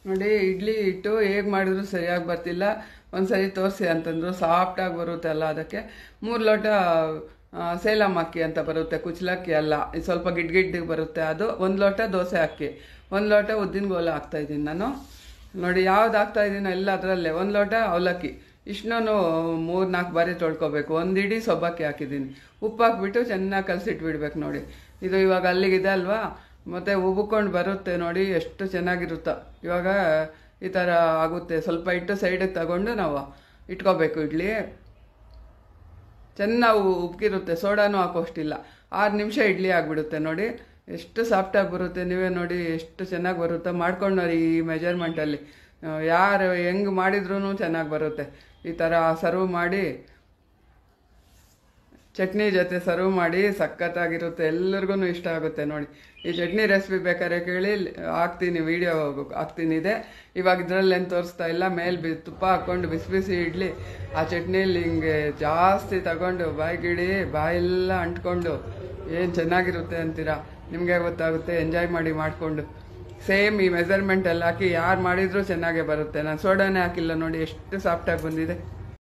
ನೋಡಿ ಇಡ್ಲಿ ಹಿಟ್ಟು ಹೇಗೆ ಮಾಡಿದ್ರು ಸರಿಯಾಗಿ ಬರ್ತಿಲ್ಲ. ಒಂದ್ಸರಿ ತೋರಿಸಿ ಅಂತಂದ್ರು, ಸಾಫ್ಟಾಗಿ ಬರುತ್ತೆ ಅಲ್ಲ. ಅದಕ್ಕೆ 3 ಲೋಟ ಸೇಲಂ ಅಕ್ಕಿ ಅಂತ ಬರುತ್ತೆ, ಕುಚ್ಚಲಕ್ಕಿ ಅಲ್ಲ, ಸ್ವಲ್ಪ ಗಿಡ್ಗಿಡ್ಡಿಗೆ ಬರುತ್ತೆ ಅದು. 1 ಲೋಟ ದೋಸೆ ಅಕ್ಕಿ, 1 ಲೋಟ ಉದ್ದಿನ ಗೋಲ ಹಾಕ್ತಾಯಿದ್ದೀನಿ ನಾನು. ನೋಡಿ ಯಾವ್ದು ಹಾಕ್ತಾಯಿದ್ದೀನೋ ಎಲ್ಲ ಅದರಲ್ಲೇ. 1 ಲೋಟ ಅವಲಕ್ಕಿ, ಇಷ್ಟನ್ನೂ 3-4 ಬಾರಿ ತೊಳ್ಕೊಬೇಕು. 1 ಇಡೀ ಸೊಬ್ಬಕ್ಕಿ ಹಾಕಿದ್ದೀನಿ. ಉಪ್ಪು ಹಾಕ್ಬಿಟ್ಟು ಚೆನ್ನಾಗಿ ಕಲಸಿಟ್ಬಿಡ್ಬೇಕು. ನೋಡಿ ಇದು ಇವಾಗ ಅಲ್ಲಿಗಿದೆ ಅಲ್ವಾ, ಮತ್ತು ಉಬ್ಕೊಂಡು ಬರುತ್ತೆ ನೋಡಿ ಎಷ್ಟು ಚೆನ್ನಾಗಿರುತ್ತೋ. ಇವಾಗ ಈ ಥರ ಆಗುತ್ತೆ. ಸ್ವಲ್ಪ ಇಟ್ಟು ಸೈಡಿಗೆ ತಗೊಂಡು ನಾವು ಇಟ್ಕೋಬೇಕು. ಇಡ್ಲಿ ಚೆನ್ನಾಗಿ ಉಬ್ಕಿರುತ್ತೆ, ಸೋಡಾನು ಹಾಕೋಷ್ಟಿಲ್ಲ. 6 ನಿಮಿಷ ಇಡ್ಲಿ ಆಗಿಬಿಡುತ್ತೆ. ನೋಡಿ ಎಷ್ಟು ಸಾಫ್ಟಾಗಿ ಬರುತ್ತೆ. ನೀವೇ ನೋಡಿ ಎಷ್ಟು ಚೆನ್ನಾಗಿ ಬರುತ್ತೆ. ಮಾಡ್ಕೊಂಡು ನೋಡಿ ಈ ಮೆಜರ್ಮೆಂಟಲ್ಲಿ ಯಾರು ಹೆಂಗೆ ಮಾಡಿದ್ರೂ ಚೆನ್ನಾಗಿ ಬರುತ್ತೆ. ಈ ಥರ ಸರ್ವ್ ಮಾಡಿ ಚಟ್ನಿ ಜೊತೆ ಸರ್ವ್ ಮಾಡಿ ಸಖತ್ತಾಗಿರುತ್ತೆ. ಎಲ್ಲರಿಗೂ ಇಷ್ಟ ಆಗುತ್ತೆ. ನೋಡಿ ಈ ಚಟ್ನಿ ರೆಸಿಪಿ ಬೇಕಾದ್ರೆ ಕೇಳಿ, ಹಾಕ್ತೀನಿ, ವಿಡಿಯೋ ಹಾಕ್ತೀನಿ. ಇದೆ ಇವಾಗ ಇದರಲ್ಲೇನು ತೋರಿಸ್ತಾ ಇಲ್ಲ. ಮೇಲೆ ತುಪ್ಪ ಹಾಕ್ಕೊಂಡು ಬಿಸಿ ಬಿಸಿ ಇಡ್ಲಿ ಆ ಚಟ್ನಿಯಲ್ಲಿ ಹಿಂಗೆ ಜಾಸ್ತಿ ತಗೊಂಡು ಬಾಯಿಗಿಡಿ, ಬಾಯೆಲ್ಲ ಅಂಟ್ಕೊಂಡು ಏನು ಚೆನ್ನಾಗಿರುತ್ತೆ ಅಂತೀರಾ. ನಿಮಗೆ ಗೊತ್ತಾಗುತ್ತೆ. ಎಂಜಾಯ್ ಮಾಡಿ ಮಾಡಿಕೊಂಡು. ಸೇಮ್ ಈ ಮೆಜರ್ಮೆಂಟಲ್ಲಿ ಹಾಕಿ ಯಾರು ಮಾಡಿದರೂ ಚೆನ್ನಾಗೇ ಬರುತ್ತೆ. ನಾನು ಸೋಡಾನೇ ಹಾಕಿಲ್ಲ. ನೋಡಿ ಎಷ್ಟು ಸಾಫ್ಟಾಗಿ ಬಂದಿದೆ.